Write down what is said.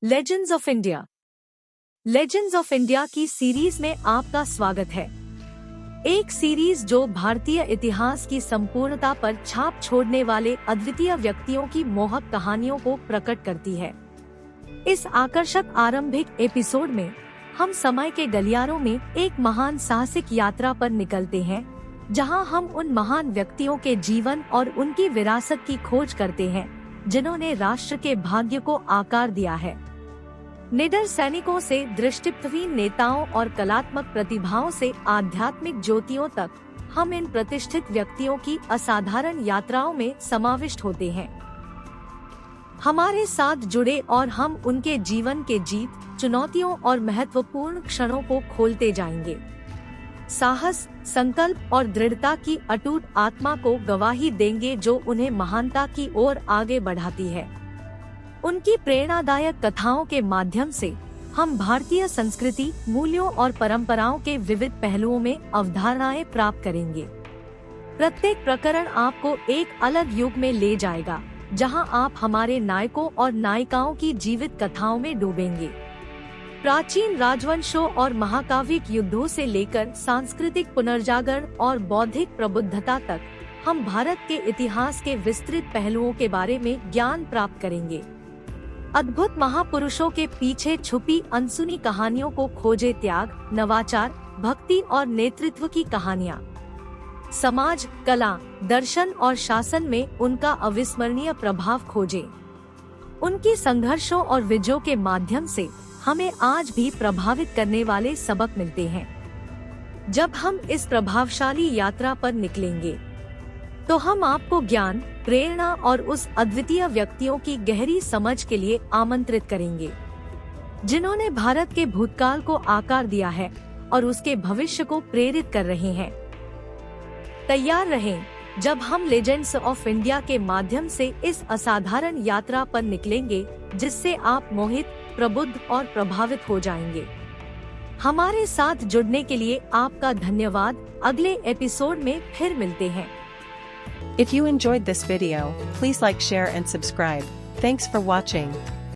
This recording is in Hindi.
Legends of India. Legends of India की सीरीज में आपका स्वागत है। एक सीरीज जो भारतीय इतिहास की संपूर्णता पर छाप छोड़ने वाले अद्वितीय व्यक्तियों की मोहक कहानियों को प्रकट करती है। इस आकर्षक आरंभिक एपिसोड में हम समय के गलियारों में एक महान साहसिक यात्रा पर निकलते हैं, जहां हम उन महान व्यक्तियों के जीवन और उनकी विरासत की खोज करते हैं जिन्होंने राष्ट्र के भाग्य को आकार दिया है। निडर सैनिकों से दृष्टिहीन नेताओं और कलात्मक प्रतिभाओं से आध्यात्मिक ज्योतियों तक, हम इन प्रतिष्ठित व्यक्तियों की असाधारण यात्राओं में समाविष्ट होते हैं। हमारे साथ जुड़े और हम उनके जीवन के जीत, चुनौतियों और महत्वपूर्ण क्षणों को खोलते जाएंगे। साहस, संकल्प और दृढ़ता की अटूट आत्मा को गवाही देंगे जो उन्हें महानता की ओर आगे बढ़ाती है। उनकी प्रेरणादायक कथाओं के माध्यम से हम भारतीय संस्कृति, मूल्यों और परंपराओं के विविध पहलुओं में अवधारणाएं प्राप्त करेंगे। प्रत्येक प्रकरण आपको एक अलग युग में ले जाएगा, जहां आप हमारे नायकों और नायिकाओं की जीवित कथाओं में डूबेंगे। प्राचीन राजवंशों और महाकाव्यिक युद्धों से लेकर सांस्कृतिक पुनर्जागरण और बौद्धिक प्रबुद्धता तक, हम भारत के इतिहास के विस्तृत पहलुओं के बारे में ज्ञान प्राप्त करेंगे। अद्भुत महापुरुषों के पीछे छुपी अनसुनी कहानियों को खोजे, त्याग, नवाचार, भक्ति और नेतृत्व की कहानियाँ। समाज, कला, दर्शन और शासन में उनका अविस्मरणीय प्रभाव खोजे। उनकी संघर्षों और विजयों के माध्यम से हमें आज भी प्रभावित करने वाले सबक मिलते हैं। जब हम इस प्रभावशाली यात्रा पर निकलेंगे, तो हम आपको ज्ञान, प्रेरणा और उस अद्वितीय व्यक्तियों की गहरी समझ के लिए आमंत्रित करेंगे, जिन्होंने भारत के भूतकाल को आकार दिया है और उसके भविष्य को प्रेरित कर रहे हैं। तैयार रहें जब हम लेजेंड्स ऑफ इंडिया के माध्यम से इस असाधारण यात्रा पर निकलेंगे, जिससे आप मोहित, प्रबुद्ध और प्रभावित हो जाएंगे। हमारे साथ जुड़ने के लिए आपका धन्यवाद। अगले एपिसोड में फिर मिलते हैं। If you enjoyed this video, please like, share and subscribe. Thanks for watching.